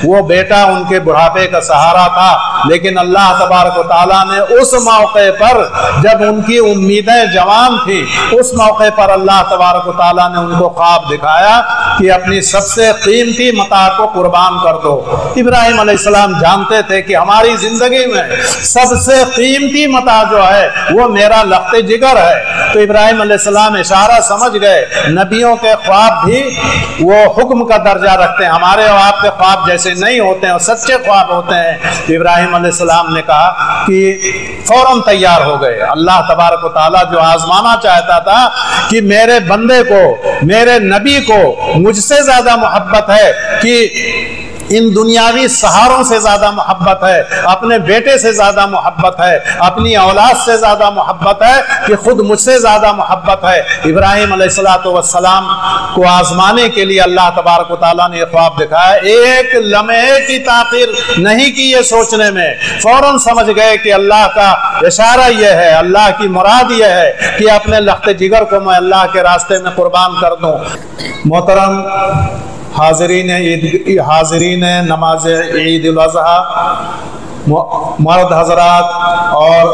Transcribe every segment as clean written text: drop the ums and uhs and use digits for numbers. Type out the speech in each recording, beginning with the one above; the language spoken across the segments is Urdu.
وہ بیٹا ان کے بڑھاپے کا سہارا تھا، لیکن اللہ تبارک و تعالیٰ نے اس موقع پر جب ان کی امیدیں جوان تھیں، اس موقع پر اللہ تبارک و تعالیٰ نے ان کو خواب دکھایا کہ اپنی سب سے قیمتی متاع کو قربان کر دو۔ ابراہیم علیہ السلام جانتے تھے کہ ہماری زندگی میں سب سے قیمتی متاع جو ہے وہ میرا لخت جگر ہے۔ تو ابراہیم علیہ السلام اشارہ سمجھ گئے، نبیوں کے خواب بھی وہ حکم کا درجہ رکھتے ہیں، ہمارے اور آپ کے خواب جیسے نہیں ہوتے ہیں، سچے خواب ہوتے ہیں۔ تو ابراہیم علیہ السلام نے کہا کہ فوراً تیار ہو گئے۔ اللہ تبارک و تعالیٰ جو آزمانا چاہتا تھا کہ میرے بندے کو، میرے نبی کو مجھ سے زیادہ محبت ہے، کہ ان دنیاوی سہاروں سے زیادہ محبت ہے، اپنے بیٹے سے زیادہ محبت ہے، اپنی اولاد سے زیادہ محبت ہے، کہ خود مجھ سے زیادہ محبت ہے۔ ابراہیم علیہ السلام کو آزمانے کے لیے اللہ تبارک و تعالیٰ نے یہ خواب دکھایا۔ ایک لمحے کی تاخیر نہیں کی یہ سوچنے میں، فوراً سمجھ گئے کہ اللہ کا اشارہ یہ ہے، اللہ کی مراد یہ ہے کہ اپنے لخت جگر کو میں اللہ کے راستے میں قربان کر دوں۔ محترم حاضرین نماز عید الاضحیٰ، مرد حضرات اور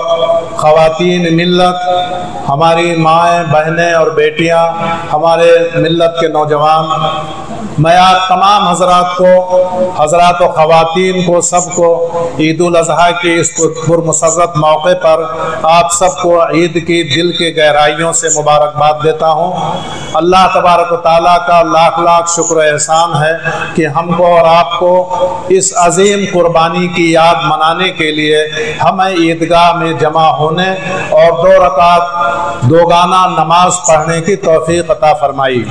خواتین ملت، ہماری مائیں بہنیں اور بیٹیاں، ہمارے ملت کے نوجوان، میں آپ تمام حضرات و خواتین کو، سب کو عید الاضحیٰ کی اس پرمسرت موقع پر آپ سب کو عید کی دل کی گہرائیوں سے مبارکباد دیتا ہوں۔ اللہ تبارک و تعالیٰ کا لاکھ لاکھ شکر و احسان ہے کہ ہم کو اور آپ کو اس عظیم قربانی کی یاد منانے کے لیے ہمیں عیدگاہ میں جمع ہونے اور 2 رکعت دوگانہ نماز پڑھنے کی توفیق عطا فرمائی۔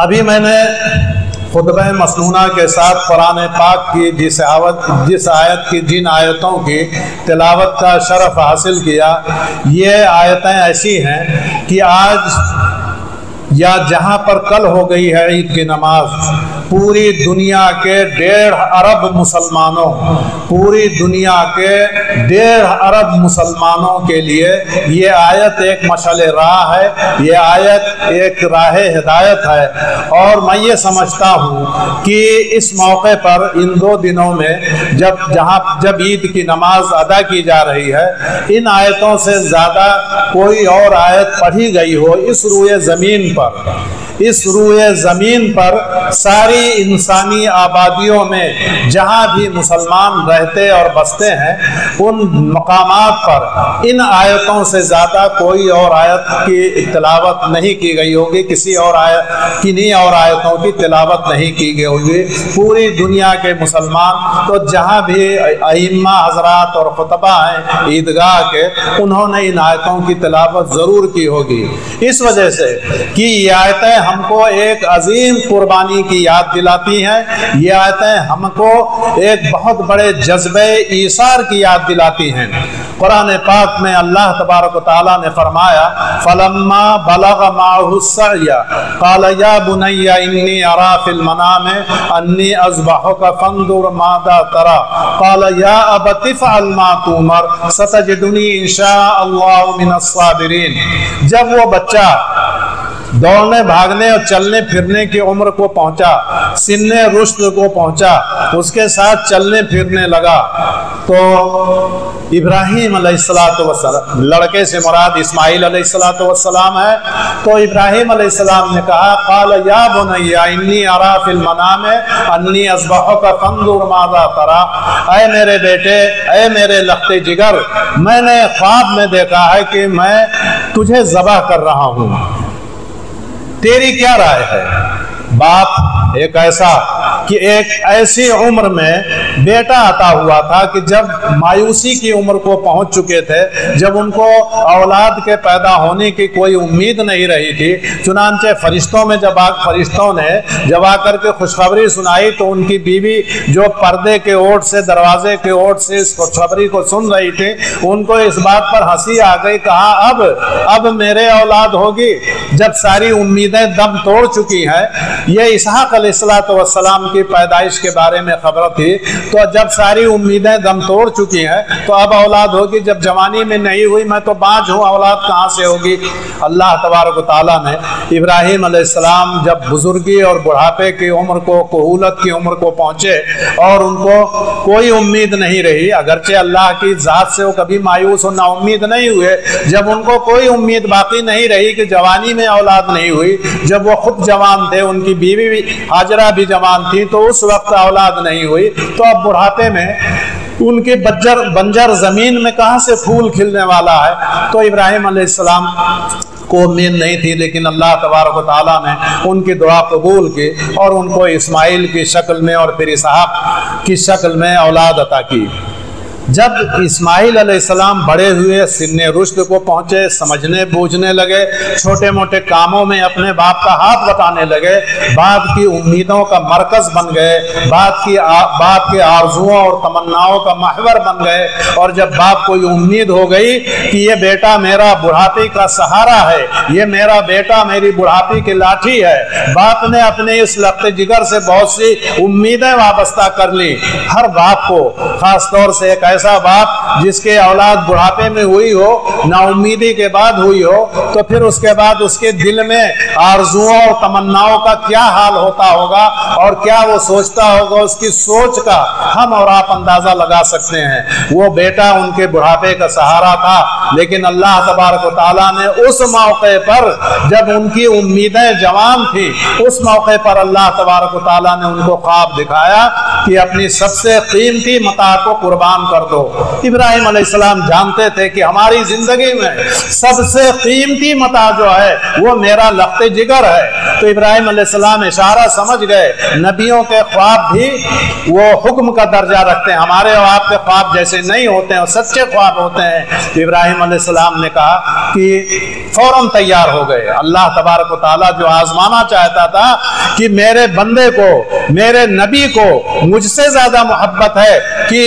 ابھی میں نے خطبہ مسنونہ کے ساتھ قرآن پاک کی جن آیتوں کی تلاوت کا شرف حاصل کیا، یہ آیتیں ایسی ہیں کہ آج یا جہاں پر کل ہو گئی ہے عید کی نماز، پوری دنیا کے 1.5 ارب مسلمانوں، پوری دنیا کے 1.5 ارب مسلمانوں کے لیے یہ آیت ایک مشعل راہ ہے، یہ آیت ایک راہ ہدایت ہے۔ اور میں یہ سمجھتا ہوں کہ اس موقع پر ان 2 دنوں میں جب عید کی نماز ادا کی جا رہی ہے، ان آیتوں سے زیادہ کوئی اور آیت پڑھی گئی ہو اس روئے زمین پر ساری انسانی آبادیوں میں جہاں بھی مسلمان رہتے اور بستے ہیں، ان مقامات پر ان آیتوں سے زیادہ کوئی اور آیت کی تلاوت نہیں کی گئی ہوگی، کنہیں اور آیتوں کی تلاوت نہیں کی گئی ہوگی۔ پوری دنیا کے مسلمان تو جہاں بھی ائمہ حضرات اور خطبہ ہیں عیدگاہ کے، انہوں نے ان آیتوں کی تلاوت ضرور کی ہوگی، اس وجہ سے کہ یہ آیتیں ہم کو ایک عظیم قربانی کی یاد دلاتی ہیں۔ یہ آیتیں ہم کو ایک بہت بڑے جذبے ایثار کی یاد دلاتی ہیں۔ قرآن پاک میں اللہ تبارک و تعالیٰ نے فرمایا، فَلَمَّا بَلَغَ مَعَهُ السَّعْيَ قَالَ يَا بُنَيَّ إِنِّي أَرَىٰ فِي الْمَنَامِ أَنِّي أَذْبَحُكَ فَانظُرْ مَاذَا تَرَىٰ قَالَ يَا أَبَتِ افْعَلْ مَا تُؤْمَرُ سَتَجِدُنِي إِن شَاءَ اللَّهُ مِنَ الصَّابِرِينَ۔ جب وہ بچہ دوڑنے بھاگنے اور چلنے پھرنے کی عمر کو پہنچا، سن رشد کو پہنچا، اس کے ساتھ چلنے پھرنے لگا، تو ابراہیم علیہ السلام، لڑکے سے مراد اسماعیل علیہ السلام ہے، تو ابراہیم علیہ السلام نے کہا، قال یا بنی انی ارا فی المنام انی اذبحک فانظر ماذا تری، اے میرے بیٹے، اے میرے لخت جگر، میں نے خواب میں دیکھا ہے کہ میں تجھے ذبح کر رہا ہوں، تیری کیا رائے ہے؟ باپ ایک ایسا کہ ایک ایسی عمر میں بیٹا عطا ہوا تھا کہ جب مایوسی کی عمر کو پہنچ چکے تھے، جب ان کو اولاد کے پیدا ہونے کی کوئی امید نہیں رہی تھی، چنانچہ فرشتوں نے جب آ کر کے خوشخبری سنائی تو ان کی بیوی جو پردے کے اوٹ سے، دروازے کے اوٹ سے اس خوشخبری کو سن رہی تھی، ان کو اس بات پر ہنسی آ گئی، کہا اب میرے اولاد ہوگی، جب ساری امیدیں دم توڑ چکی ہیں۔ یہ اسحاق علیہ السلام کی پیدائش کے بارے میں خبر تھی، تو جب ساری امیدیں دم توڑ چکی ہیں تو اب اولاد ہوگی، جب جوانی میں نہیں ہوئی میں تو بانجھ ہوں، اولاد کہاں سے ہوگی؟ اللہ تبارک و تعالیٰ نے ابراہیم علیہ السلام جب بزرگی اور بڑھاپے کی عمر کو، کہولت کی عمر کو پہنچے اور ان کو کوئی امید نہیں رہی، اگرچہ اللہ کی ذات سے وہ کبھی مایوس اور نا امید نہیں ہوئے، جب ان کو کوئی امید باقی نہیں رہی کہ جوانی میں اولاد نہیں ہوئی، جب وہ خود جوان تھے، ان کی بیوی بھی ہاجرہ بھی جوان تھی، تو اس وقت اولاد نہیں ہوئی، تو اب بڑھاپے میں ان کے بنجر زمین میں کہاں سے پھول کھلنے والا ہے؟ تو ابراہیم علیہ السلام کو امید نہیں تھی، لیکن اللہ تبارک و تعالیٰ نے ان کی دعا قبول کی اور ان کو اسماعیل کی شکل میں اور پھر اسحاق کی شکل میں اولاد عطا کی۔ جب اسماعیل علیہ السلام بڑے ہوئے، سن رشد کو پہنچے، سمجھنے بوجھنے لگے، چھوٹے موٹے کاموں میں اپنے باپ کا ہاتھ بٹانے لگے، باپ کی امیدوں کا مرکز بن گئے، باپ کے آرزوؤں اور تمناؤں کا محور بن گئے، اور جب باپ کو یہ امید ہو گئی کہ یہ بیٹا میرا بڑھاپے کا سہارا ہے، یہ میرا بیٹا میری بڑھاپے کی لاٹھی ہے، باپ نے اپنے اس لخت جگر سے بہت سی امیدیں وابستہ کر لی۔ ہر باپ کو، خاص طور سے ایک ایسا باپ جس کے اولاد بڑھاپے میں ہوئی ہو، نا امیدی کے بعد ہوئی ہو، تو پھر اس کے بعد اس کے دل میں آرزوؤں اور تمناؤں کا کیا حال ہوتا ہوگا اور کیا وہ سوچتا ہوگا، اس کی سوچ کا ہم اور آپ اندازہ لگا سکتے ہیں۔ وہ بیٹا ان کے بڑھاپے کا سہارا تھا، لیکن اللہ تبارک و تعالیٰ نے اس موقع پر جب ان کی امیدیں جوان تھیں، اس موقع پر اللہ تبارک و تعالیٰ نے ان کو خواب دکھایا کہ اپنی سب سے قیمتی متاع کو قربان کر دو۔ ابراہیم علیہ السلام جانتے تھے کہ ہماری زندگی میں سب سے قیمتی متاع جو ہے وہ میرا لخت جگر ہے۔ تو ابراہیم علیہ السلام اشارہ سمجھ گئے، نبیوں کے خواب بھی وہ حکم کا درجہ رکھتے ہیں، ہمارے اور آپ کے خواب جیسے نہیں ہوتے ہیں، اور سچے خواب ہوتے ہیں۔ تو ابراہیم علیہ السلام نے کہا کہ فوراً تیار ہو گئے۔ اللہ تبارک و تعالیٰ جو آزمانا چاہتا تھا کہ میرے بندے کو، میرے نبی کو مجھ سے زیادہ محبت ہے، کہ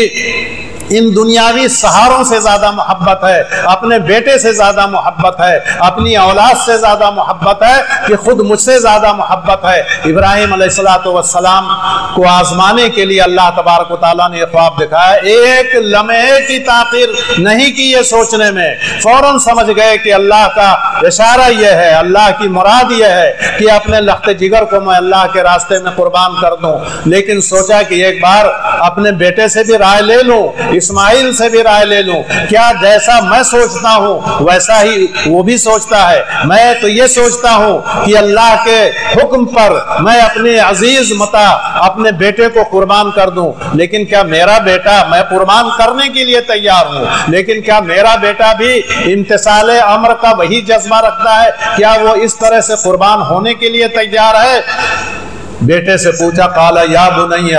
ان دنیاوی سہاروں سے زیادہ محبت ہے، اپنے بیٹے سے زیادہ محبت ہے، اپنی اولاد سے زیادہ محبت ہے، کہ خود مجھ سے زیادہ محبت ہے۔ ابراہیم علیہ السلام کو آزمانے کے لیے اللہ تبارک و تعالیٰ نے یہ خواب دکھایا۔ ایک لمحے کی تاخیر نہیں کی یہ سوچنے میں، فوراً سمجھ گئے کہ اللہ کا اشارہ یہ ہے، اللہ کی مراد یہ ہے کہ اپنے لخت جگر کو میں اللہ کے راستے میں قربان کر دوں۔ لیکن سوچا کہ ایک بار اپنے بیٹے سے بھی رائے لے لوں، اسماعیل سے بھی رائے لے لوں، کیا جیسا میں سوچتا ہوں ویسا ہی وہ بھی سوچتا ہے؟ میں تو یہ سوچتا ہوں کہ اللہ کے حکم پر میں اپنے عزیز متاع اپنے بیٹے کو قربان کر دوں، لیکن کیا میرا بیٹا، میں قربان کرنے کے لیے تیار ہوں، لیکن کیا میرا بیٹا بھی امتثال امر کا وہی جذبہ رکھتا ہے؟ کیا وہ اس طرح سے قربان ہونے کے لیے تیار ہے؟ بیٹے سے پوچھا، قال یا بنی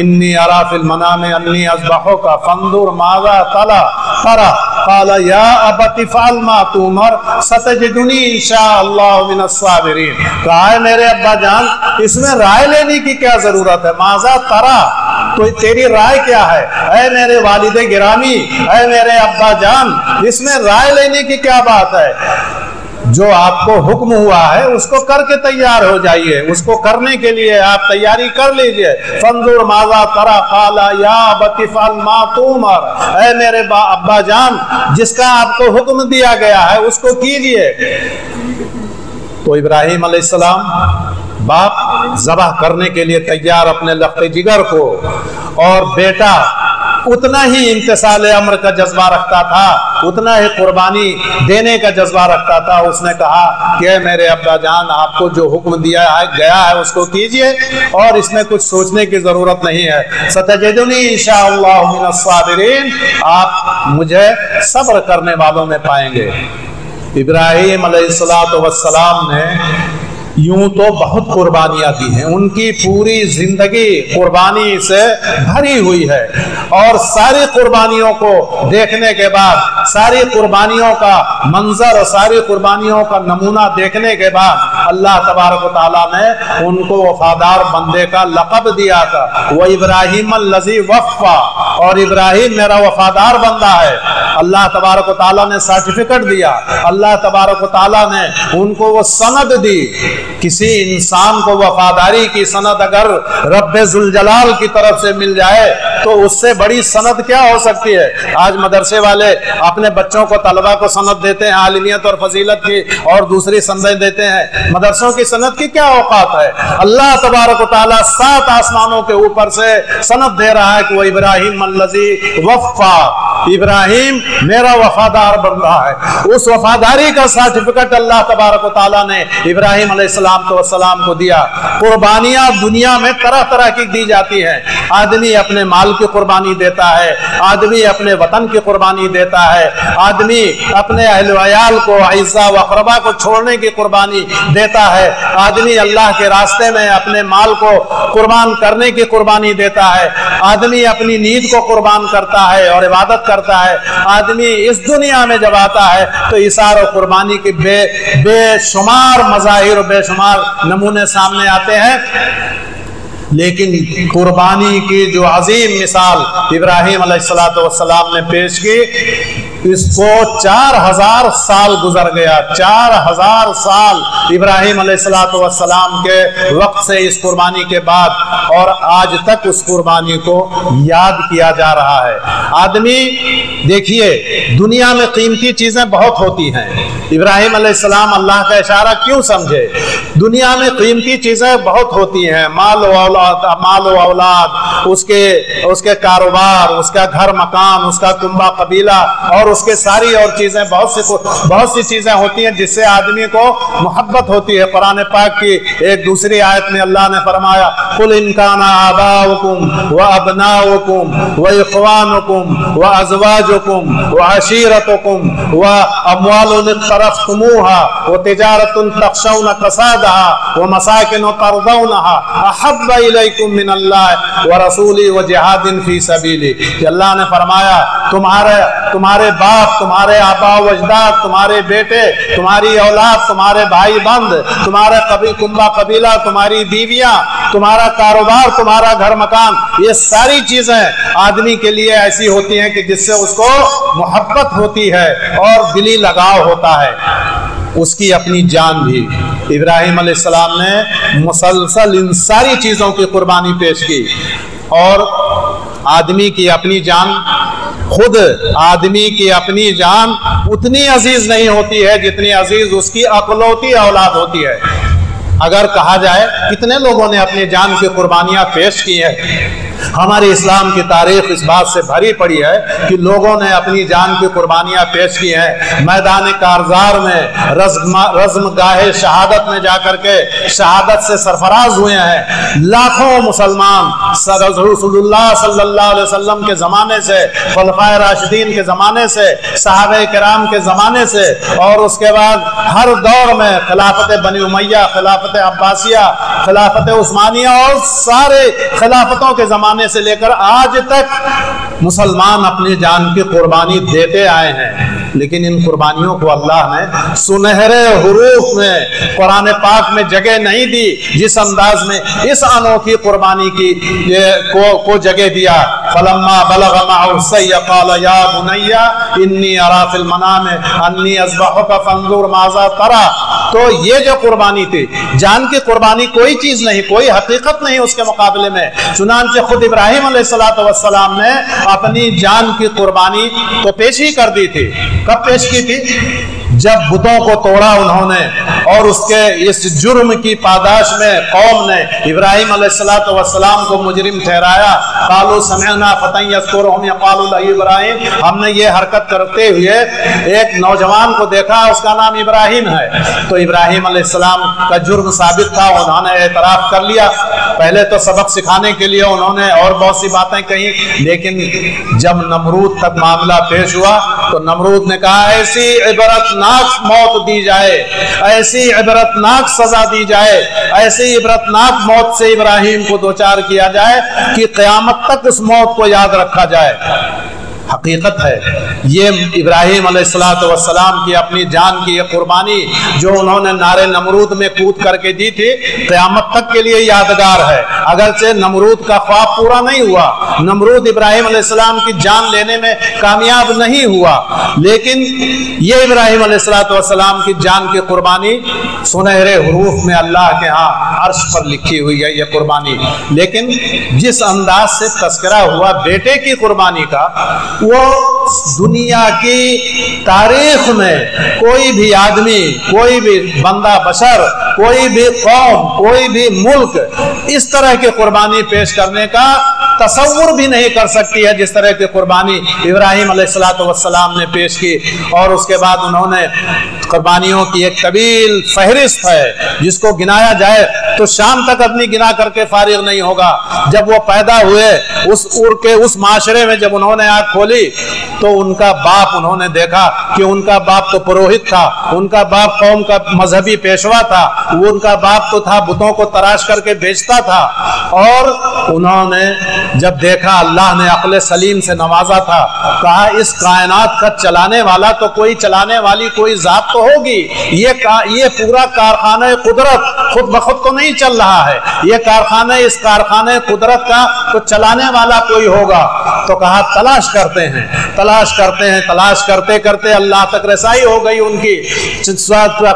انی ارا فی المنام انی اذبحک فانظر ماذا ترى قال یا ابت افعل ما تؤمر ستجدنی ان شاء اللہ من الصابرین۔ کہا ہے میرے ابا جان، اس میں رائے لینے کی کیا ضرورت ہے؟ ماذا ترى، تو تیری رائے کیا ہے؟ اے میرے والد گرامی، اے میرے ابا جان، اس میں رائے لینے کی کیا بات ہے؟ جو آپ کو حکم ہوا ہے اس کو کر کے تیار ہو جائیے، اس کو کرنے کے لیے آپ تیاری کر لیجئے۔ فانظر ماذا ترى قال یا ابت افعل ما تؤمر، اے میرے ابا جان، جس کا آپ کو حکم دیا گیا ہے اس کو کیجئے۔ تو ابراہیم علیہ السلام باپ ذبح کرنے کے لیے تیار اپنے لخت جگر کو، اور بیٹا اتنا ہی امتثال امر کا جذبہ رکھتا تھا، اتنا ہی قربانی دینے کا جذبہ رکھتا تھا۔ اس نے کہا کہ میرے ابا جان، آپ کو جو حکم دیا ہے گیا ہے اس کو کیجئے، اور اس میں کچھ سوچنے کی ضرورت نہیں ہے۔ ستجدنی انشاءاللہ من الصابرین، آپ مجھے صبر کرنے والوں میں پائیں گے۔ ابراہیم علیہ السلام نے یوں تو بہت قربانیاں دی ہیں، ان کی پوری زندگی قربانی سے بھری ہوئی ہے، اور ساری قربانیوں کو دیکھنے کے بعد، ساری قربانیوں کا منظر اور ساری قربانیوں کا نمونہ دیکھنے کے بعد اللہ تبارک و تعالیٰ نے ان کو وفادار بندے کا لقب دیا تھا۔ وہ ابراہیم الذی وفا، اور ابراہیم میرا وفادار بندہ ہے۔ اللہ تبارک و تعالیٰ نے سرٹیفکیٹ دیا، اللہ تبارک و تعالیٰ نے ان کو وہ سند دی۔ کسی انسان کو وفاداری کی سند اگر رب ذوالجلال کی طرف سے مل جائے تو اس سے بڑی سند کیا ہو سکتی ہے؟ آج مدرسے والے اپنے بچوں کو، طلبہ کو سند دیتے ہیں عالمیت اور فضیلت کی، اور دوسری سندیں دیتے ہیں۔ مدرسوں کی سند کی کیا اوقات ہے؟ اللہ تبارک و تعالیٰ 7 آسمانوں کے اوپر سے سند دے رہا ہے کہ وہ ابراہیم الذی وفا، ابراہیم میرا وفادار بندہ ہے۔ اس وفاداری کا سرٹیفکیٹ اللہ تبارک و تعالیٰ نے ابراہیم علیہ السلام کو دیا۔ قربانیاں دنیا میں طرح طرح کی دی جاتی ہیں۔ آدمی اپنے مال کی قربانی دیتا ہے، آدمی اپنے وطن کی قربانی دیتا ہے، آدمی اپنے اہل و عیال کو، اعزاء و اقربا کو چھوڑنے کی قربانی دیتا ہے، آدمی اللہ کے راستے میں اپنے مال کو قربان کرنے کی قربانی دیتا ہے، آدمی اپنی نیند کو قربان کرتا ہے اور عبادت کرتا ہے۔ آدمی اس دنیا میں جب آتا ہے تو اثار و قربانی کے بے شمار مظاہر و بے شمار نمونے سامنے آتے ہیں، لیکن قربانی کی جو عظیم مثال ابراہیم علیہ السلام نے پیش کی، اس کو 4000 سال گزر گیا۔ 4000 سال ابراہیم علیہ السلام کے وقت سے اس قربانی کے بعد، اور آج تک اس قربانی کو یاد کیا جا رہا ہے۔ آدمی دیکھیے، دنیا میں قیمتی چیزیں بہت ہوتی ہیں۔ ابراہیم علیہ السلام اللہ کا اشارہ کیوں سمجھے؟ دنیا میں قیمتی چیزیں بہت ہوتی ہیں، مال و اولاد، اس کے کاروبار، اس کا گھر مکان، اس کا کنبہ قبیلہ، اور اس کے ساری اور چیزیں، بہت سی چیزیں ہوتی ہیں جس سے آدمی کو محبت ہوتی ہے۔ قرآن پاک کی ایک دوسری آیت میں اللہ نے فرمایا، قُلْ إِنْ كَانَ آبَاؤُكُمْ وَأَبْنَاؤُكُمْ وَإِخْوَانُكُمْ وَأَزْوَاجُكُمْ وَعَشِيرَتُكُمْ وَأَمْوَالٌ اقْتَرَفْتُمُوهَا وَتِجَارَةٌ تَخْشَوْنَ كَسَادَهَا وَمَسَاكِنُ تَرْضَوْنَهَا أَحَبَّ إِلَيْكُم مِّنَ اللَّهِ وَرَسُولِهِ وَجِهَادٍ فِي سَبِيلِهِ کہ اللہ نے فرمایا، تمہارے باپ، تمہارے آبا و اجداد، تمہارے بیٹے، تمہاری اولاد، تمہارے بھائی بند، تمہارا کنبہ قبیلہ، تمہاری بیویاں، تمہارا کاروبار، تمہارا گھر مکان، یہ ساری چیزیں آدمی کے لیے ایسی ہوتی ہیں کہ جس سے اس کو محبت ہوتی ہے اور دلی لگاؤ ہوتا ہے۔ اس کی اپنی جان بھی، ابراہیم علیہ السلام نے مسلسل ان ساری چیزوں کی قربانی پیش کی، اور آدمی کی اپنی جان، خود آدمی کی اپنی جان اتنی عزیز نہیں ہوتی ہے جتنی عزیز اس کی اکلوتی اولاد ہوتی ہے۔ اگر کہا جائے کتنے لوگوں نے اپنی جان کی قربانیاں پیش کی ہیں، ہماری اسلام کی تاریخ اس بات سے بھری پڑی ہے کہ لوگوں نے اپنی جان کی قربانیاں پیش کی ہیں۔ میدان کارزار میں رزم گاہ شہادت میں جا کر کے شہادت سے سرفراز ہوئے ہیں۔ لاکھوں مسلمان رسول اللہ صلی اللہ علیہ وسلم کے زمانے سے، خلفائے راشدین کے زمانے سے، صحابہ کرام کے زمانے سے، اور اس کے بعد ہر دور میں خلافت بنی امیہ، خلافت عباسیہ، خلافت عثمانیہ، اور سارے خلافتوں کے زمانے سے لے کر آج تک مسلمان اپنی جان کی قربانی دیتے آئے ہیں۔ لیکن ان قربانیوں کو اللہ نے سنہرے حروف میں قرآن پاک میں جگہ نہیں دی جس انداز میں اس انوکھی قربانی کی کو جگہ دیا۔ فلما بلغ معه السعي قال يا بني اني ارى في المنام اني اذبحك فانظر ماذا ترى۔ تو یہ جو قربانی تھی، جان کی قربانی کوئی چیز نہیں، کوئی حقیقت نہیں اس کے مقابلے میں۔ چنانچہ خود ابراہیم علیہ السلام نے اپنی جان کی قربانی تو پیش ہی کر دی تھی۔ کب پیش کی تھی؟ جب بتوں کو توڑا انہوں نے، اور اس کے اس جرم کی پاداش میں قوم نے ابراہیم علیہ السلام کو مجرم ٹھہرایا۔ قالوا سمعنا فتى يذكرهم يقال له ابراہیم، ہم نے یہ حرکت کرتے ہوئے ایک نوجوان کو دیکھا، اس کا نام ابراہیم ہے۔ تو ابراہیم علیہ السلام کا جرم ثابت تھا، انہوں نے اعتراف کر لیا۔ پہلے تو سبق سکھانے کے لیے انہوں نے اور بہت سی باتیں کہیں، لیکن جب نمرود تک معاملہ پیش ہوا تو نمرود نے کہا ایسی عبرتناک موت دی جائے، ایسی عبرتناک سزا دی جائے، ایسی عبرتناک موت سے ابراہیم کو دوچار کیا جائے کہ قیامت تک اس موت کو یاد رکھا جائے۔ حقیقت ہے۔ یہ ابراہیم علیہ السلام کی اپنی جان کی یہ قربانی جو انہوں نے نارے نمرود میں کود کر کے دی تھی، قیامت تک کے لیے یادگار ہے۔ اگرچہ نمرود کا خواب پورا نہیں ہوا، نمرود ابراہیم علیہ السلام کی جان لینے میں کامیاب نہیں ہوا، لیکن یہ ابراہیم علیہ السلام کی جان کی قربانی سنہرے حروف میں اللہ کے ہاں عرش پر لکھی ہوئی ہے یہ قربانی۔ لیکن جس انداز سے تذکرہ ہوا بیٹے کی قربانی کا، وہ دنیا کی تاریخ میں کوئی بھی آدمی، کوئی بھی بندہ بشر، کوئی بھی قوم، کوئی بھی ملک اس طرح کی قربانی پیش کرنے کا تصور بھی نہیں کر سکتی ہے جس طرح کی قربانی ابراہیم علیہ السلام نے پیش کی۔ اور اس کے بعد انہوں نے قربانیوں کی ایک طویل فہرست ہے جس کو گنایا جائے تو شام تک اپنی گنا کر کے فارغ نہیں ہوگا۔ جب وہ پیدا ہوئے اس معاشرے میں، جب انہوں نے آنکھ کھولی تو ان کا باپ انہوں نے دیکھا کہ ان کا باپ تو پروہت تھا، ان کا باپ قوم کا مذہبی پیشوا تھا، وہ ان کا باپ تو تھا بتوں کو تراش کر کے بیچتا تھا۔ اور انہوں نے جب دیکھا اللہ نے عقل سلیم سے نوازا تھا، کہا اس کائنات کا چلانے والا تو کوئی چلانے والی کوئی ذات تو ہوگی، یہ پورا کارخانہ قدرت خود بخود تو نہیں چل رہا ہے، یہ کارخانہ اس کارخانہ قدرت کا تو چلانے والا کوئی ہوگا۔ تو کہا تلاش کرتے ہیں، تلاش کرتے ہیں، تلاش کرتے کرتے اللہ تک رسائی ہو گئی ان کی۔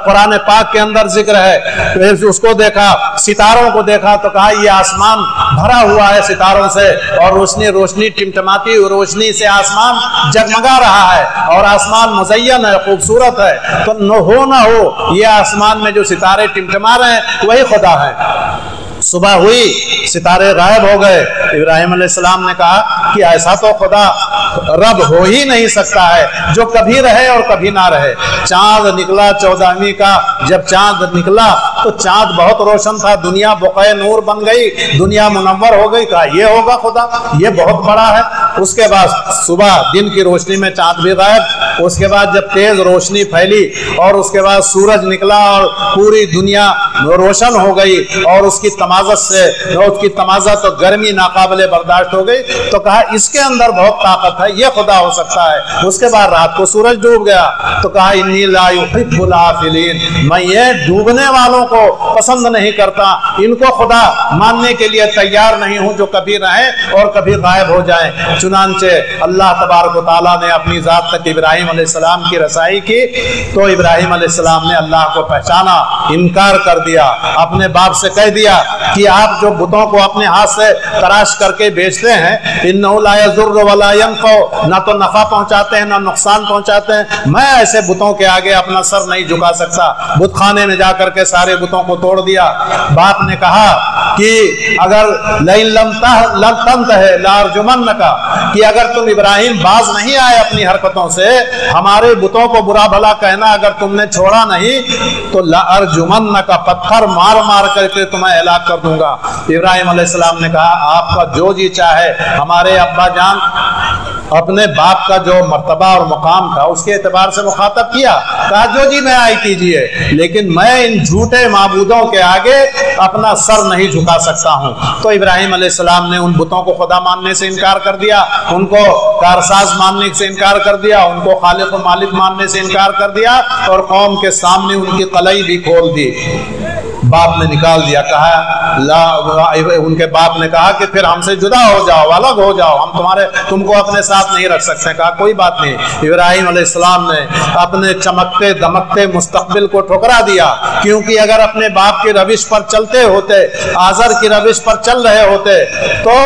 قرآن پاک کے اندر ذکر ہے، اس کو دیکھا، ستاروں کو دیکھا تو کہا یہ آسمان بھرا ہوا ہے ستاروں سے، اور روشنی روشنی ٹمٹماتی روشنی سے آسمان جگمگا رہا ہے، اور آسمان مزین ہے، خوبصورت ہے۔ تو نہ ہو یہ آسمان میں جو ستارے ٹمٹما رہے ہیں وہی خدا ہے۔ صبح ہوئی، ستارے غائب ہو گئے۔ ابراہیم علیہ السلام نے کہا کہ ایسا تو خدا رب ہو ہی نہیں سکتا ہے جو کبھی رہے اور کبھی نہ رہے۔ چاند نکلا 14ویں کا، جب چاند نکلا تو چاند بہت روشن تھا، دنیا بقعہ نور بن گئی، دنیا منور ہو گئی۔ کہا یہ ہوگا خدا، یہ بہت بڑا ہے۔ اس کے بعد صبح دن کی روشنی میں چاند بھی غائب، اس کے بعد جب تیز روشنی پھیلی اور اس کے بعد سورج نکلا اور پوری دنیا روشن ہو گئی، اور اس کی تمازت سے، اس کی تمازت اور گرمی ناقابل برداشت ہو گئی، تو کہا اس کے اندر بہت طاقت ہے، یہ خدا ہو سکتا ہے۔ اس کے بعد رات کو سورج ڈوب گیا تو کہا انی لا یحب العافلین، میں یہ ڈوبنے والوں کو پسند نہیں کرتا، ان کو خدا ماننے کے لیے تیار نہیں ہوں جو کبھی رہیں اور کبھی غائب ہو جائیں۔ چنانچہ اللہ تبارک و تعالیٰ نے اپنی ذات تک ابراہیم علیہ السلام کی رسائی کی تو ابراہیم علیہ السلام نے اللہ کو پہچانا، انکار کر دیا، اپنے باپ سے کہہ دیا کہ آپ جو بتوں کو اپنے ہاتھ سے تراش کر کے بیچتے ہیں، انہ لا یضر ولا ینفع، نہ تو نفع پہنچاتے ہیں نہ نقصان پہنچاتے ہیں، میں ایسے بتوں کے آگے اپنا سر نہیں جھکا سکتا۔ بت خانے میں جا کر کے سارے بتوں کو توڑ دیا۔ باپ نے کہا کہ اگر لئن لم تنتہ لارجمنک، کہ اگر تم ابراہیم باز نہیں آئے اپنی حرکتوں سے، ہمارے بتوں کو برا بھلا کہنا اگر تم نے چھوڑا نہیں تو لارجمنک، پتھر مار مار کر کے تمہیں ہلاک کر دوں گا۔ ابراہیم علیہ السلام نے کہا آپ کا جو جی چاہے۔ ہمارے ابا جان اپنے باپ کا جو مرتبہ اور مقام تھا اس کے اعتبار سے مخاطب کیا، کہا جو جی میں آئی کیجئے، لیکن میں ان جھوٹے معبودوں کے آگے اپنا سر نہیں جھکا سکتا ہوں۔ تو ابراہیم علیہ السلام نے ان بتوں کو خدا ماننے سے انکار کر دیا، ان کو کارساز ماننے سے انکار کر دیا، ان کو خالق و مالک ماننے سے انکار کر دیا، اور قوم کے سامنے ان کی قلعی بھی کھول دی۔ باپ نے نکال دیا، کہا ان کے باپ نے کہا کہ پھر ہم سے جدا ہو جاؤ، الگ ہو جاؤ، ہم تم کو اپنے ساتھ نہیں رکھ سکتے۔ کہا کوئی بات نہیں۔ ابراہیم علیہ السلام نے اپنے چمکتے دمکتے مستقبل کو ٹھکرا دیا، کیونکہ اگر اپنے باپ کی روش پر چلتے ہوتے، آزر کی روش پر چل رہے ہوتے تو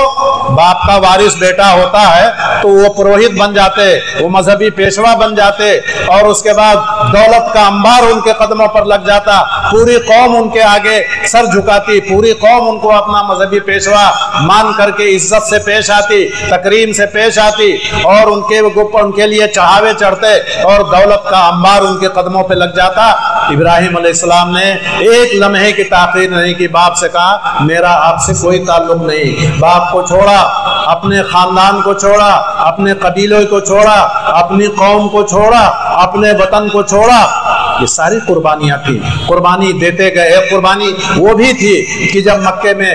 باپ کا وارث بیٹا ہوتا ہے تو وہ پروہت بن جاتے، وہ مذہبی پیشوا بن جاتے، اور اس کے بعد دولت کا انبار ان کے قدموں پر لگ جاتا، پوری قوم ان کے آگے سر جھکاتی، پوری قوم ان کو اپنا مذہبی پیشوا مان کر کے عزت سے پیش آتی، تکریم سے پیش آتی، اور ان کے لیے چڑھاوے چڑھتے، اور دولت کا انبار ان کے قدموں پہ لگ جاتا۔ ابراہیم علیہ السلام نے ایک لمحے کی تاخیر نہیں کی، باپ سے کہا میرا آپ سے کوئی تعلق نہیں۔ باپ کو چھوڑا، اپنے خاندان کو چھوڑا، اپنے قبیلے کو چھوڑا، اپنی قوم کو چھوڑا، اپنے وطن کو چھوڑا۔ یہ ساری قربانیاں تھیں، قربانی دیتے گئے۔ قربانی وہ بھی تھی کہ جب مکے میں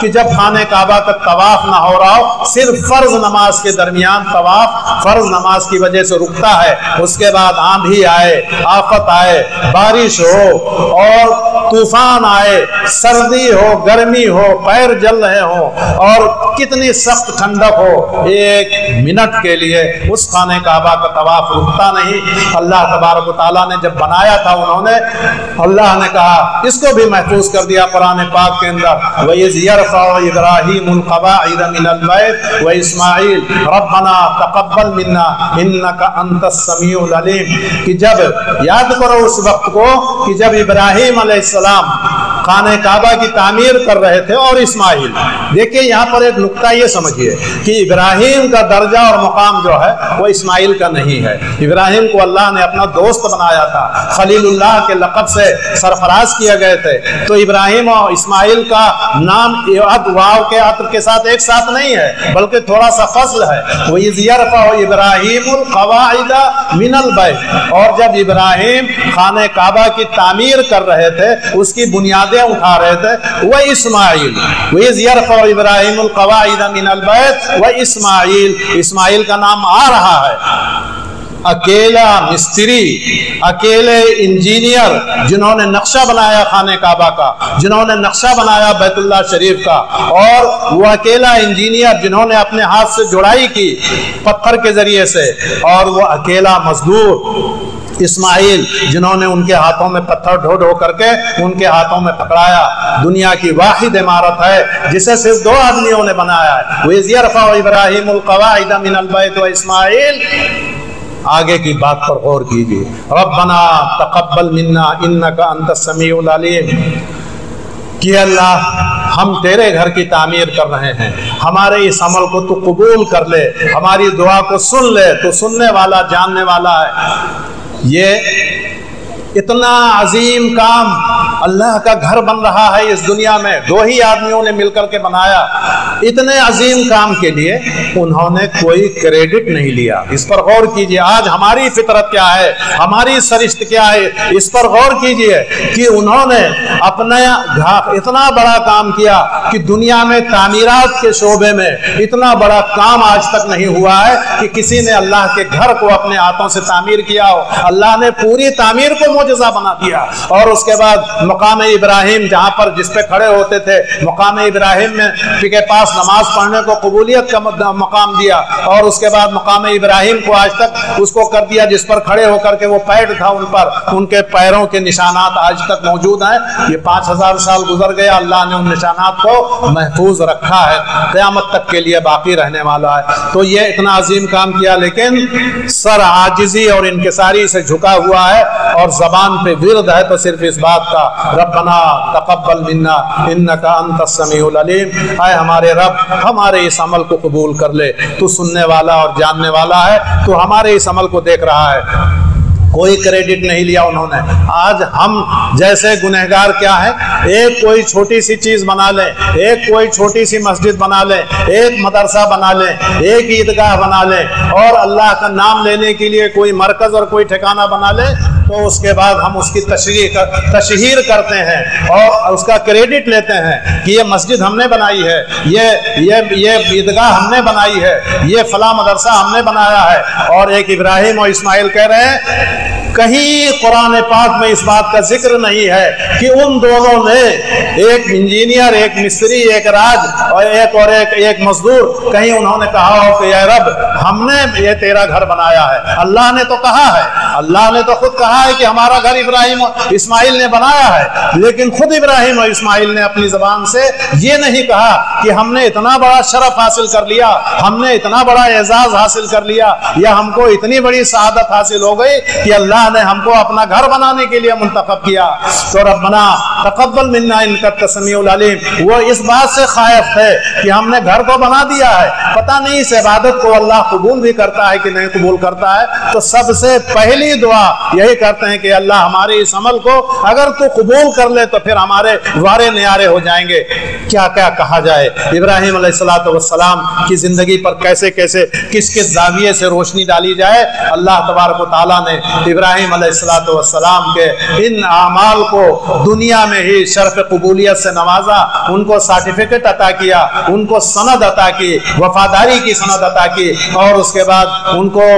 کہ جب خانہ کعبہ کا طواف نہ ہو رہا ہو، صرف فرض نماز کے درمیان طواف فرض نماز کی وجہ سے رکتا ہے، اس کے بعد آندھی آئے، آفت آئے، بارش ہو اور طوفان آئے، سردی ہو، گرمی ہو، پیر جل رہے ہوں اور کتنی سخت ٹھنڈک ہو، ایک منٹ کے لیے اس خانہ کعبہ کا طواف رکتا نہیں۔ اللہ تبارک و تعالیٰ نے جب بنایا تھا، انہوں نے اللہ نے کہا، اس کو بھی محفوظ کر دیا قرآن پاک کے اندر، وَإِذْ يَرْفَعُ إِبْرَاهِيمُ الْقَوَاعِدَ مِنَ الْبَيْتِ وَإِسْمَاعِيلُ رَبَّنَا تَقَبَّلْ مِنَّا إِنَّكَ أَنْتَ السَّمِيعُ الْعَلِيمُ، کہ جب یاد کرو اس وقت کو کہ جب ابراہیم علیہ السلام خانہ کعبہ کی تعمیر کر رہے تھے اور اسماعیل، دیکھیں یہاں پر ایک نقطہ یہ سمجھیے کہ ابراہیم کا درجہ اور مقام جو ہے وہ اسماعیل کا نہیں ہے۔ ابراہیم کو اللہ نے اپنا دوست بنایا تھا، خلیل اللہ کے لقب سے سرفراز کیے گئے تھے، تو ابراہیم اور اسماعیل کا نام واو کے عطف کے ساتھ ایک ساتھ نہیں ہے، بلکہ تھوڑا سا فصل ہے۔ وَإِذْ يَرْفَعُ إِبْرَاهِيمُ الْقَوَاعِدَ مِنَ الْبَيْتِ، اور جب ابراہیم خانہ کعبہ کی تعمیر کر رہے تھے، اس کی بنیادیں اٹھا رہے تھے، وَإِسْمَاعِيلُ وَإِذْ يَرْفَعُ إِبْرَاهِيمُ الْقَوَاعِدَ مِنَ الْبَيْتِ وَإِسْمَاعِيلُ، اسماعیل کا نام آ رہا ہے۔ اکیلا مستری، اکیلے انجینئر جنہوں نے نقشہ بنایا خانہ کعبہ کا، جنہوں نے نقشہ بنایا بیت اللہ شریف کا، اور وہ اکیلا انجینئر جنہوں نے اپنے ہاتھ سے جڑائی کی پتھر کے ذریعے سے، اور وہ اکیلا مزدور اسماعیل جنہوں نے ان کے ہاتھوں میں پتھر ڈھو ڈھو کر کے ان کے ہاتھوں میں پکڑایا۔ دنیا کی واحد عمارت ہے جسے صرف دو آدمیوں نے بنایا ہے۔ وَإِذْ يَرْفَعُ إِبْرَاهِيمُ الْقَوَاعِدَ مِنَ الْبَيْتِ وَإِسْمَاعِيلُ، آگے کی بات پر غور کیجیے، ربنا تقبل منا انک انت السمیع العلیم، کہ اللہ ہم تیرے گھر کی تعمیر کر رہے ہیں، ہمارے اس عمل کو تو قبول کر لے، ہماری دعا کو سن لے، تو سننے والا جاننے والا ہے۔ یہ اتنا عظیم کام، اللہ کا گھر بن رہا ہے اس دنیا میں، دو ہی آدمیوں نے مل کر کے بنایا، اتنے عظیم کام کے لیے انہوں نے کوئی کریڈٹ نہیں لیا۔ اس پر غور کیجئے، آج ہماری فطرت کیا ہے، ہماری سرشت کیا ہے، اس پر غور کیجئے کہ انہوں نے اپنا اتنا بڑا کام کیا کہ دنیا میں تعمیرات کے شعبے میں اتنا بڑا کام آج تک نہیں ہوا ہے کہ کسی نے اللہ کے گھر کو اپنے ہاتھوں سے تعمیر کیا ہو۔ اللہ نے پوری تعمیر کو معجزہ بنا دیا، اور اس کے بعد مقام ابراہیم جہاں پر جس پہ کھڑے ہوتے تھے، مقام ابراہیم میں کے پاس نماز پڑھنے کو قبولیت کا مقام دیا، اور اس کے بعد مقام ابراہیم کو آج تک اس کو کر دیا جس پر کھڑے ہو کر کے وہ پیر تھا ان پر، ان کے پیروں کے نشانات آج تک موجود ہیں۔ یہ 5000 سال گزر گیا، اللہ نے ان نشانات کو محفوظ رکھا ہے، قیامت تک کے لیے باقی رہنے والا ہے۔ تو یہ اتنا عظیم کام کیا، لیکن سر عاجزی اور انکساری سے جھکا ہوا ہے، اور زبان پہ ورد ہے تو صرف اس بات کا، ربنا تقبل منا انک انت السمیع العلیم، اے ہمارے رب ہمارے اس عمل کو قبول کر لے، تو سننے والا اور جاننے والا ہے، تو ہمارے اس عمل کو دیکھ رہا ہے۔ کوئی کریڈٹ نہیں لیا انہوں نے۔ آج ہم جیسے گنہگار کیا ہے، ایک کوئی چھوٹی سی چیز بنا لیں، ایک کوئی چھوٹی سی مسجد بنا لیں، ایک مدرسہ بنا لیں، ایک عیدگاہ بنا لیں، اور اللہ کا نام لینے کے لیے کوئی مرکز اور کوئی ٹھکانہ بنا لیں، تو اس کے بعد ہم اس کی تشہیر کرتے ہیں اور اس کا کریڈٹ لیتے ہیں کہ یہ مسجد ہم نے بنائی ہے، یہ عیدگاہ ہم نے بنائی ہے، یہ فلاں مدرسہ ہم نے بنایا ہے۔ اور ایک ابراہیم اور اسماعیل کہہ رہے ہیں، کہیں قرآن پاک میں اس بات کا ذکر نہیں ہے کہ ان دونوں نے، ایک انجینئر، ایک مستری، ایک راج اور ایک مزدور، کہیں انہوں نے کہا ہو کہ اے رب ہم نے یہ تیرا گھر بنایا ہے۔ اللہ نے تو کہا ہے، اللہ نے تو خود کہا ہے کہ ہمارا گھر ابراہیم اور اسماعیل نے بنایا ہے، لیکن خود ابراہیم اور اسماعیل نے اپنی زبان سے یہ نہیں کہا کہ ہم نے اتنا بڑا شرف حاصل کر لیا، ہم نے اتنا بڑا اعزاز حاصل کر لیا، یا ہم کو اتنی بڑی سعادت حاصل ہو گئی کہ اللہ نے ہم کو اپنا گھر بنانے کے لیے منتخب کیا۔ تو ربنا تقبل منا انک انت السمیع العلیم، وہ اس بات سے خائف تھے کہ ہم نے گھر کو بنا دیا ہے، پتہ نہیں اس عبادت کو اللہ قبول بھی کرتا ہے کہ نہیں قبول کرتا ہے۔ تو سب سے پہلی دعا یہی کرتے ہیں کہ اللہ ہمارے اس عمل کو اگر تو قبول کر لے تو پھر ہمارے وارے نیارے ہو جائیں گے۔ کیا کیا کہا جائے، ابراہیم علیہ السلام کی زندگی پر کیسے کیسے کس کس زاویے سے روشنی ڈالی جائے۔ اللہ تبارک و تعالیٰ نے ابراہیم علیہ السلام کے ان اعمال کو دنیا میں ہی شرف قبولیت سے نوازا، ان کو سرٹیفکیٹ عطا کیا، ان کو سند عطا کی، وفاداری کی سند عطا کی، اور اس کے بعد ان کو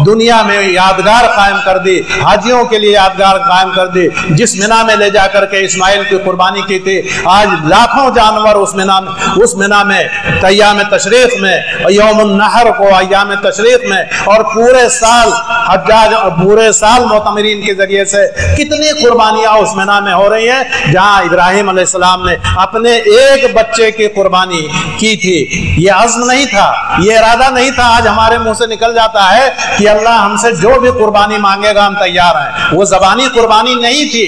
دنیا میں یادگار قائم کر دی، حاجیوں کے لیے یادگار قائم کر دی۔ جس مینا میں لے جا کر کے اسماعیل کی قربانی کی تھی، آج لاکھوں جانور اس مینا میں ایام تشریق میں، یوم النحر کو ایام تشریق میں، اور پورے سال حجاج اور پورے سال معتمرین کے ذریعے سے کتنی قربانیاں اس مینا میں ہو رہی ہیں، جہاں ابراہیم علیہ السلام نے اپنے ایک بچے کی قربانی کی تھی۔ یہ عزم نہیں تھا، یہ ارادہ نہیں تھا، آج ہمارے منہ سے نکل جاتا ہے کہ اللہ ہم سے جو بھی قربانی مانگے گا ہم تیار ہیں۔ وہ زبانی قربانی نہیں تھی،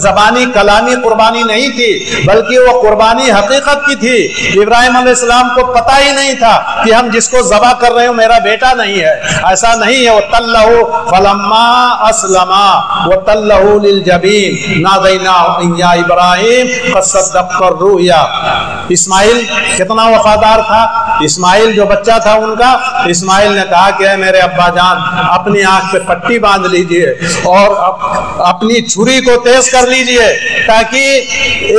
زبانی کلامی قربانی نہیں تھی، بلکہ وہ قربانی حقیقت کی تھی۔ ابراہیم علیہ السلام کو پتہ ہی نہیں تھا کہ ہم جس کو ذبح کر رہے ہوں میرا بیٹا نہیں ہے، ایسا نہیں ہے۔ وَتَلَّهُ فَلَمَّا أَسْلَمَا وَتَلَّهُ لِلْجَبِينِ نَادَيْنَاهُ يَا إِبْرَاهِيمُ قَدْ صَدَّقْتَ الرُّؤْيَا۔ اسماعیل کتنا وفادار تھا، اسماعیل جو بچہ تھا ان کا، اسماعیل نے کہا کہ اے میرے ابا جان اپنی آنکھ پہ پٹی باندھ لیجئے اور اپنی چھری کو تیز کر لیجئے، تاکہ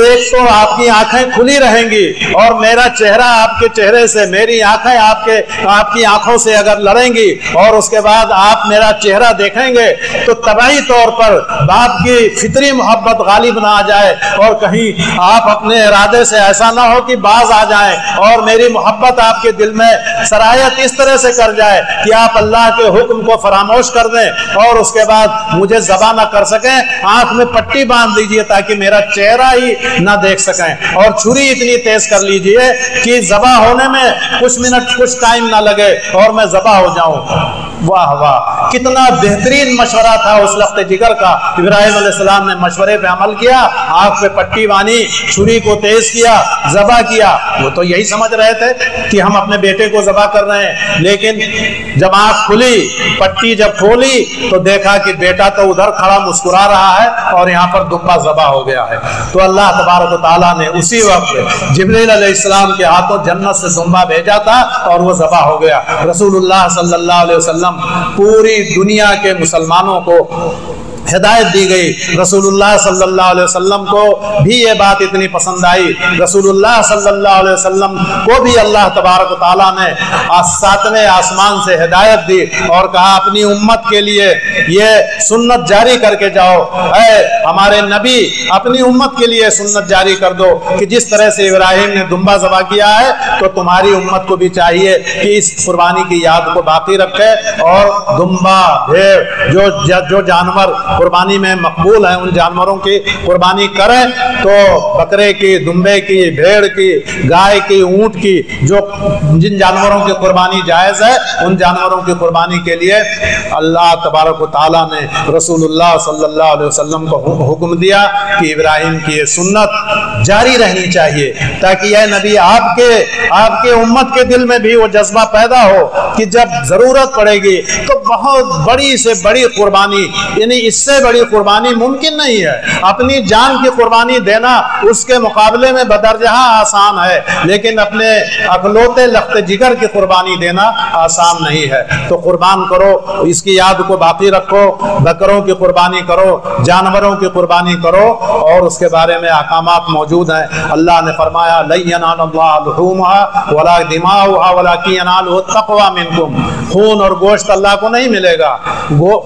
ایک تو آپ کی آنکھیں کھلی رہیں گی اور میرا چہرہ آپ کے چہرے سے، میری آنکھیں آپ کی آنکھوں سے اگر لڑیں گی اور اس کے بعد آپ میرا چہرہ دیکھیں گے تو طبعی طور پر باپ کی فطری محبت غالب نہ آ جائے، اور کہیں آپ اپنے ارادے سے ایسا نہ ہو کہ باز آ جائیں اور میری محبت آپ کے دل میں سرایت اس طرح سے کر جائے کہ آپ اللہ کے حکم کو فراموش کر دیں اور اس کے بعد مجھے ذبح نہ کر سکیں۔ آنکھ میں پٹی باندھ لیجئے تاکہ میرا چہرہ ہی نہ دیکھ سکیں، اور چھری اتنی تیز کر لیجئے کہ ذبح ہونے میں کچھ منٹ کچھ ٹائم نہ لگے اور میں ذبح ہو جاؤں۔ واہ واہ، کتنا بہترین مشورہ تھا اس لخت جگر کا۔ ابراہیم علیہ السلام نے مشورے پہ عمل کیا، آنکھ پہ پٹی باندھی، چھری کو تیز کیا، ذبح کیا۔ وہ تو یہی سمجھ رہے تھے کہ ہم اپنے بیٹے کو ذبح کر رہے ہیں، لیکن جب آنکھ کھلی، پٹی جب کھولی تو دیکھا کہ بیٹا تو ادھر کھڑا مسکرا رہا ہے اور یہاں پر دمبا ذبح ہو گیا ہے۔ تو اللہ تبارک و تعالیٰ نے اسی وقت جبریل علیہ السلام کے ہاتھوں جنت سے دمبا بھیجا تھا اور وہ ذبح ہو گیا۔ رسول اللہ صلی اللہ علیہ وسلم پوری دنیا کے مسلمانوں کو ہدایت دی گئی۔ رسول اللہ صلی اللہ علیہ وسلم کو بھی یہ بات اتنی پسند آئی، رسول اللہ صلی اللہ علیہ وسلم کو بھی اللہ تبارک و تعالیٰ نے ساتویں آسمان سے ہدایت دی اور کہا اپنی امت کے لیے یہ سنت جاری کر کے جاؤ، اے ہمارے نبی اپنی امت کے لیے سنت جاری کر دو کہ جس طرح سے ابراہیم نے دمبا ذبح کیا ہے تو تمہاری امت کو بھی چاہیے کہ اس قربانی کی یاد کو باقی رکھے، اور دمبا، بھیڑ، جو جانور قربانی میں مقبول ہیں ان جانوروں کی قربانی کریں، تو بکرے کی، دمبے کی، بھیڑ کی، گائے کی، اونٹ کی، جن جانوروں کی قربانی جائز ہے ان جانوروں کی قربانی کے لیے اللہ تبارک و تعالیٰ نے رسول اللہ صلی اللہ علیہ وسلم کو حکم دیا کہ ابراہیم کی یہ سنت جاری رہنی چاہیے، تاکہ یہ نبی آپ کے امت کے دل میں بھی وہ جذبہ پیدا ہو کہ جب ضرورت پڑے گی تو بہت بڑی سے بڑی قربانی، یعنی اس سے بڑی قربانی ممکن نہیں ہے۔ اپنی جان کی قربانی دینا اس کے مقابلے میں بدرجہ آسان ہے، لیکن اپنے اکلوتے لخت جگر کی قربانی دینا آسان نہیں ہے۔ تو قربان کرو، اس کی یاد کو باقی رکھو، بکروں کی قربانی کرو، جانوروں کی قربانی کرو، اور اس کے بارے میں احکامات موجود ہیں۔ اللہ نے فرمایا لَن يَنَالَ اللَّهَ لُحُومُهَا وَلَا دِمَاؤُهَا وَلَكِنْ يَنَالُهُ التَّقْوَى مِنْكُمْ۔ خون اور گوشت اللہ کو نہیں ملے گا،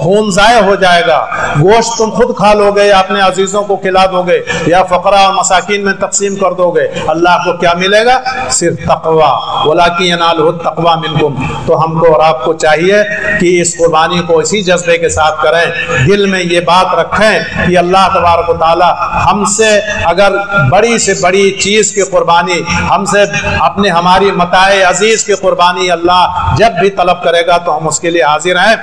خون ضائع ہو جائے گا، گوشت تم خود کھا لو گے یا اپنے عزیزوں کو کھلا دو گے یا فقراء اور مساکین میں تقسیم کر دو گے، اللہ کو کیا ملے گا؟ صرف تقوی۔ وَلَكِنْ يَنَالُهُ التَّقْوَى مِنْكُمْ۔ تو ہم کو اور آپ کو چاہیے کہ اس قربانی کو اسی جذبے کے ساتھ کریں، دل میں یہ بات رکھیں کہ اللہ تبارک و تعالی ہم سے اگر بڑی سے بڑی چیز کی قربانی، ہم سے ہماری متاع عزیز کی قربانی اللہ جب بھی طلب کرے گا تو ہم اس کے لیے حاضر ہیں۔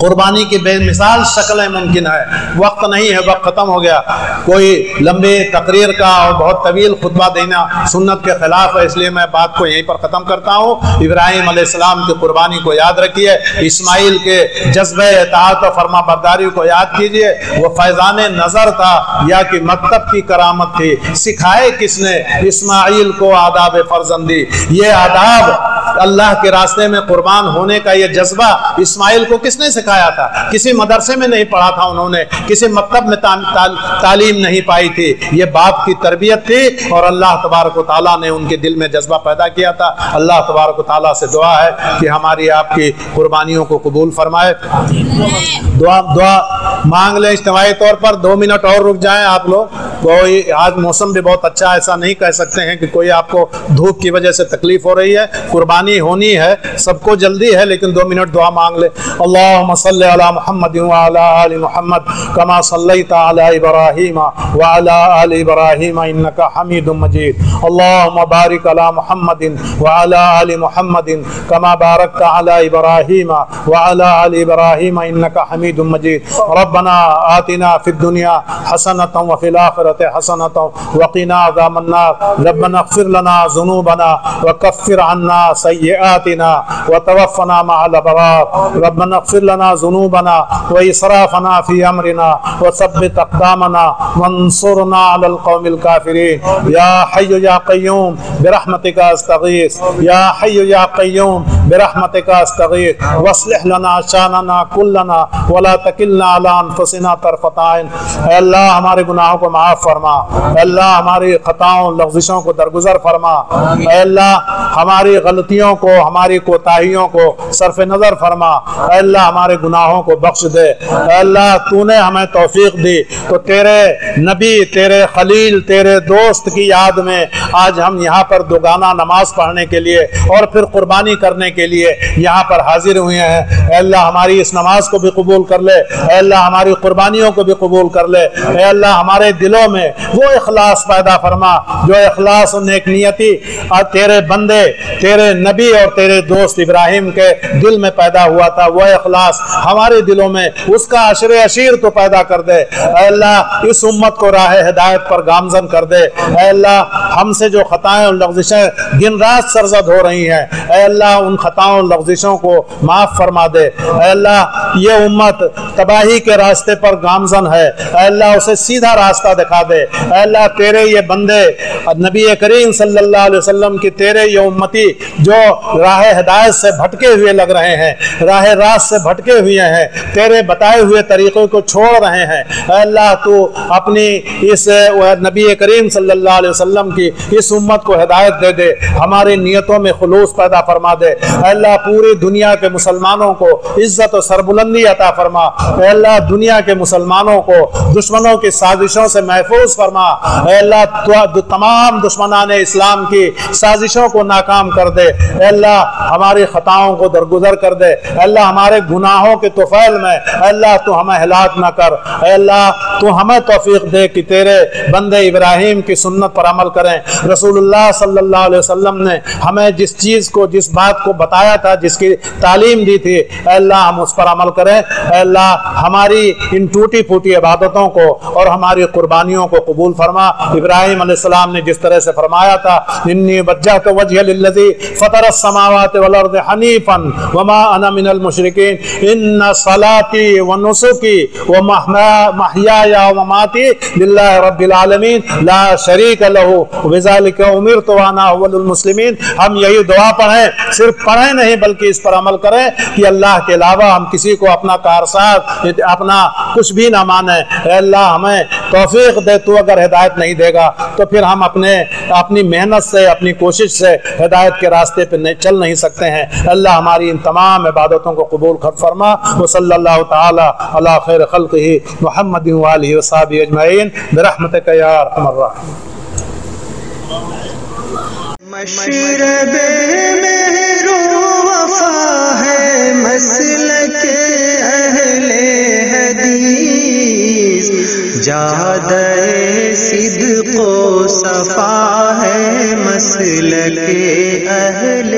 قربانی کی بے مثال شکلیں ممکن ہے. وقت نہیں ہے، وقت ختم ہو گیا. کوئی لمبی تقریر کا اور بہت طویل خطبہ دینا سنت کے خلاف ہے، اس لیے میں بات کو یہیں پر ختم کرتا ہوں. ابراہیم علیہ السلام کی قربانی کو یاد رکھیے، اسماعیل کے جذبہ اطاعت و فرما برداری کو یاد کیجئے. وہ فیضان نظر تھا یا کہ مکتب کی کرامت تھی؟ سکھائے کس نے اسماعیل کو آداب فرزندی؟ یہ آداب اللہ کے راستے میں قربان ہونے کا یہ جذبہ اسماعیل کو کس نے سکھایا تھا؟ کسی مدرسے میں نہیں پڑھا تھا انہوں نے، کسی مکتب میں تعلیم نہیں پائی تھی. یہ باپ کی تربیت تھی اور اللہ تبارک و تعالیٰ نے ان کے دل میں جذبہ پیدا کیا تھا. اللہ تبارک و تعالیٰ سے دعا ہے کہ ہماری آپ کی قربانیوں کو قبول فرمائے. دعا مانگ لیں اجتماعی طور پر. 2 منٹ اور رک جائیں آپ لوگ. کوئی آج موسم بھی بہت اچھا، ایسا نہیں کہہ سکتے ہیں کہ کوئی آپ کو دھوپ کی وجہ سے تکلیف ہو رہی ہے. قربانی ہونی ہے، سب کو جلدی ہے، لیکن 2 منٹ دعا مانگ لے. اللہم صلی علی محمد وعلی آل محمد کما صلیت علی ابراہیم وعلی آل ابراہیم انکا حمید مجید. اللہم بارک علی محمد وعلی آل محمد کما بارکت علی ابراہیم وعلی آل ابراہیم انکا حمید مجید. ربنا آتنا فی الدنیا حسنۃ وفی الآخرۃ حسنۃ وقنا عذاب النار. ربنا اغفر لنا ذنوبنا وکفر عنا سیئاتنا وتوفنا مع الابرار. ربنا اغفر لنا ذنوبنا واسرافنا في امرنا وثبت اقدامنا وانصرنا على القوم الكافرين. يا حي يا قيوم برحمتك استغيث. يا حي يا قيوم برحمتك استغيث. واصلح لنا شاننا كلنا ولا تكلنا على انفسنا طرفة عين. اے اللہ ہمارے گناہوں کو معاف فرما. اے اللہ ہماری خطاؤں لغزشوں کو درگزر فرما. اے اللہ ہماری غلطیوں کو، ہماری کوتاہیوں کو صرف نظر فرما. اے اللہ ہمارے گناہوں کو بخش دے. اے اللہ تو نے ہمیں توفیق دی تو تیرے نبی، تیرے خلیل، تیرے دوست کی یاد میں آج ہم یہاں پر دوگانہ نماز پڑھنے کے لیے اور پھر قربانی کرنے کے لیے یہاں پر حاضر ہوئے ہیں. اے اللہ ہماری اس نماز کو بھی قبول کر لے. اے اللہ ہماری قربانیوں کو بھی قبول کر لے. اے اللہ ہمارے دلوں میں وہ اخلاص پیدا فرما جو اخلاص و نیک نیتی تیرے بندے، تیرے نبی اور تیرے دوست ابراہیم کے دل میں پیدا ہوا تھا. وہ اخلاص ہمارے دلوں میں اس کا عشر عشیر تو پیدا کر دے. اے اللہ اس امت کو راہ ہدایت پر گامزن کر دے. اے اللہ ہم سے جو خطائیں اور لغزشیں دن رات سرزد ہو رہی ہیں، اے اللہ ان خطاؤں اور لغزشوں کو معاف فرما دے. اے اللہ یہ امت تباہی کے راستے پر گامزن ہے، اے اللہ اسے سیدھا راستہ دکھا دے. اے اللہ تیرے یہ بندے نبی کریم صلی اللہ علیہ وسلم کی، تیرے یہ امتی جو راہ ہدایت سے بھٹکے ہوئے لگ رہے ہیں، راہ راست سے بھٹکے ہوئے ہیں، تیرے بتائے ہوئے طریقوں کو چھوڑ رہے ہیں. اے اللہ تو اپنی اس نبی کریم صلی اللہ علیہ وسلم کی اس امت کو ہدایت دے دے. ہماری نیتوں میں خلوص پیدا فرما دے. اے اللہ پوری دنیا کے مسلمانوں کو عزت و سربلندی عطا فرما. اے اللہ دنیا کے مسلمانوں کو دشمنوں کی سازشوں سے محفوظ فرما. اے اللہ تمام دشمنان اسلام کی سازشوں کو ناکام کر دے. اے اللہ ہماری خطاؤں کو درگزر کر دے. اے اللہ ہمارے گناہوں کے طفیل میں اے اللہ تو ہمیں ہلاک نہ کر. اے اللہ تو ہمیں توفیق دے کہ تیرے بندے ابراہیم کی سنت پر عمل کریں. رسول اللہ صلی اللہ علیہ وسلم نے ہمیں جس چیز کو، جس بات کو بتایا تھا، جس کی تعلیم دی تھی، اے اللہ ہم اس پر عمل کریں. اے اللہ ہماری ان ٹوٹی پھوٹی عبادتوں کو اور ہماری قربانیوں کو قبول فرما. ابراہیم علیہ السلام نے جس طرح سے فرمایا تھا انی وجہت وجہی للذی فطر السماوات والارض حنیفا وما انا من المشرکین ان صلاتی ونسکی ومحیای ومماتی للہ رب العالمین لا شریک لہ بذلک امرت وانا اول المسلمین. ہم یہی دعا پڑھیں، صرف پڑھیں نہیں بلکہ اس پر عمل کریں کہ اللہ کے علاوہ ہم کسی کو اپنا کارساز، اپنا کچھ بھی نہ مانیں. اے اللہ ہمیں توفیق دے. تو اگر ہدایت نہیں دے گا تو پھر ہم اپنی محنت سے، اپنی کوشش سے ہدایت کے راستے پہ چل نہیں سکتے ہیں. اللہ ہماری ان تمام عبادتوں کو قبول فرما. وصلی اللہ تعالی علی خیر خلقہ محمد وآلہ وصحبہ اجمعین برحمتک یا ارحم الراحمین. مشرب مہر و وفا ہے مسلک اہل حدیث، جادہ صدق و صفا ہے مسلک اہل